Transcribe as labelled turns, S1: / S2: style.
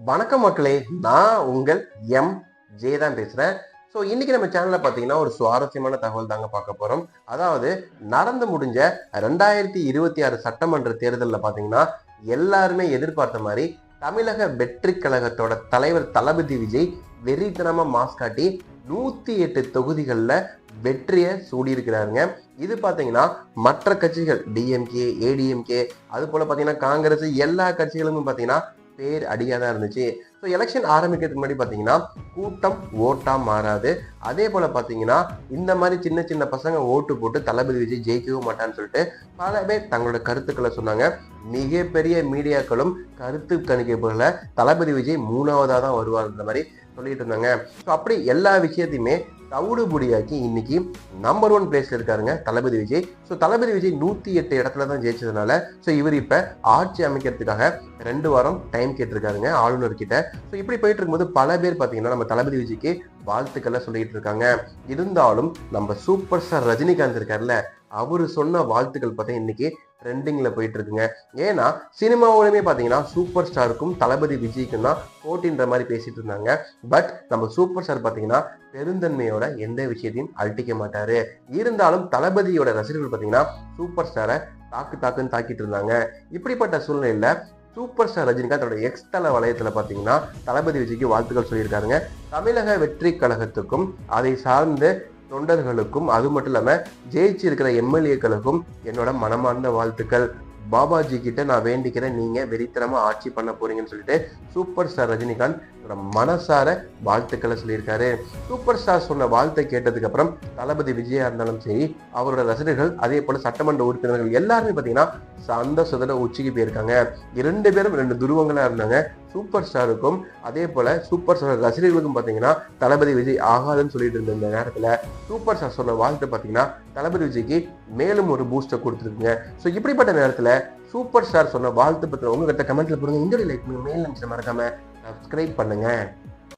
S1: வணக்கம் மக்களே, நான் உங்கள் எம் ஜே தான் பேசுறேன். ஸோ இன்னைக்கு நம்ம சேனல்ல பார்த்தீங்கன்னா ஒரு சுவாரஸ்யமான தகவல் தாங்க பார்க்க போறோம். அதாவது நடந்து முடிஞ்ச 2026 சட்டமன்ற தேர்தலில் பார்த்தீங்கன்னா எல்லாருமே எதிர்பார்த்த மாதிரி தமிழக வெற்றி கழகத்தோட தலைவர் தளபதி விஜய் வெறித்தனமா மாஸ் காட்டி 108 தொகுதிகளில் வெற்றியை சூடியிருக்கிறாருங்க. இது பார்த்தீங்கன்னா மற்ற கட்சிகள் டிஎம்கே, ஏடிஎம்கே, அது போல பார்த்தீங்கன்னா காங்கிரஸ், எல்லா கட்சிகளுமே பார்த்தீங்கன்னா பேர் அடியாதான் இருந்துச்சு. ஸோ எலெக்ஷன் ஆரம்பிக்கிறதுக்கு முன்னாடி பார்த்தீங்கன்னா கூட்டம் ஓட்டா மாறாது. அதே போல பார்த்தீங்கன்னா இந்த மாதிரி சின்ன சின்ன பசங்க ஓட்டு போட்டு தளபதி விஜய் ஜெயிக்கவும் மாட்டான்னு சொல்லிட்டு பல பேர் தங்களோட கருத்துக்களை சொன்னாங்க. மிகப்பெரிய மீடியாக்களும் கருத்து கணிப்புகளை தளபதி விஜய் 3வதா தான் வருவார்ன்ற மாதிரி சொல்லிட்டு இருந்தாங்க. ஸோ அப்படி எல்லா விஷயத்தையுமே தவிடுபொடியாக்கி இன்னைக்கு நம்பர் 1 பிளேஸ்ல இருக்காருங்க தளபதி விஜய். ஸோ தளபதி விஜய் 108 இடத்துல தான் ஜெயிச்சதுனால ஸோ இவர் இப்ப ஆட்சி அமைக்கிறதுக்காக 2 வாரம் டைம் கேட்டிருக்காருங்க ஆளுநர் கிட்ட. ஸோ இப்படி போயிட்டு இருக்கும்போது பல பேர் பார்த்தீங்கன்னா நம்ம தளபதி விஜய்க்கு வாழ்த்துக்களை சொல்லிட்டு இருக்காங்க. இருந்தாலும் நம்ம சூப்பர் ஸ்டார் ரஜினிகாந்த் இருக்காருல்ல, அவரு சொன்ன வாழ்த்துக்கள் பார்த்தா இன்னைக்கு ட்ரெண்டிங்ல போயிட்டு இருக்குங்க. ஏன்னா சினிமாவோடமே பார்த்தீங்கன்னா சூப்பர் ஸ்டாருக்கும் தளபதி விஜய்க்கும் தான் போட்டின்ற மாதிரி பேசிட்டு இருந்தாங்க. பட் நம்ம சூப்பர் ஸ்டார் பார்த்தீங்கன்னா பெருந்தன்மையோட எந்த விஷயத்தையும் அழட்டிக்க மாட்டாரு. இருந்தாலும் தளபதியோட ரசிகர்கள் பார்த்தீங்கன்னா சூப்பர் ஸ்டாரை தாக்குன்னு தாக்கிட்டு இருந்தாங்க. இப்படிப்பட்ட சூழ்நிலையில சூப்பர் ஸ்டார் ரஜினிகாந்த் தன்னோட எக்ஸ் தள வளையத்துல பாத்தீங்கன்னா தளபதி விஜய்க்கு வாழ்த்துக்கள் சொல்லியிருக்காருங்க. தமிழக வெற்றி கழகத்துக்கும் அதை சார்ந்த தொண்டர்களுக்கும் அது மட்டும் இல்லாம ஜெயிச்சு இருக்கிற எம்எல்ஏக்களுக்கும் என்னோட மனமார்ந்த வாழ்த்துக்கள். பாபாஜி கிட்ட நான் வேண்டிக்கிறேன், நீங்க வெறித்தனமா ஆட்சி பண்ண போறீங்கன்னு சொல்லிட்டு சூப்பர் ஸ்டார் ரஜினிகாந்த் மனசார வாழ்த்துக்களை சொல்லியிருக்காரு. சூப்பர் ஸ்டார் சொன்ன வாழ்த்தை கேட்டதுக்கு அப்புறம் தளபதி விஜயா இருந்தாலும் சரி, அவரோட ரசிகர்கள், அதே போல சட்டமன்ற உறுப்பினர்கள் எல்லாருமே பாத்தீங்கன்னா சந்தோஷத்துல உச்சிக்கு போயிருக்காங்க. 2 பேரும் 2 துருவங்களா இருந்தாங்க. சூப்பர் ஸ்டாருக்கும் அதே போல சூப்பர் ஸ்டார் ரசிகர்களுக்கும் பாத்தீங்கன்னா தளபதி விஜய் ஆகாதுன்னு சொல்லிட்டு இருந்த இந்த நேரத்துல சூப்பர் ஸ்டார் சொன்ன வாழ்த்து பாத்தீங்கன்னா தளபதி விஜய்க்கு மேலும் ஒரு பூஸ்டர் கொடுத்துருக்குங்க. ஸோ இப்படிப்பட்ட நேரத்துல சூப்பர் ஸ்டார் சொன்ன வாழ்த்து பத்தின உங்ககிட்ட கமெண்ட்ல போடுங்க. இந்த லைக் மேல் நிமிஷம் மறக்காம சப்ஸ்கிரைப் பண்ணுங்க.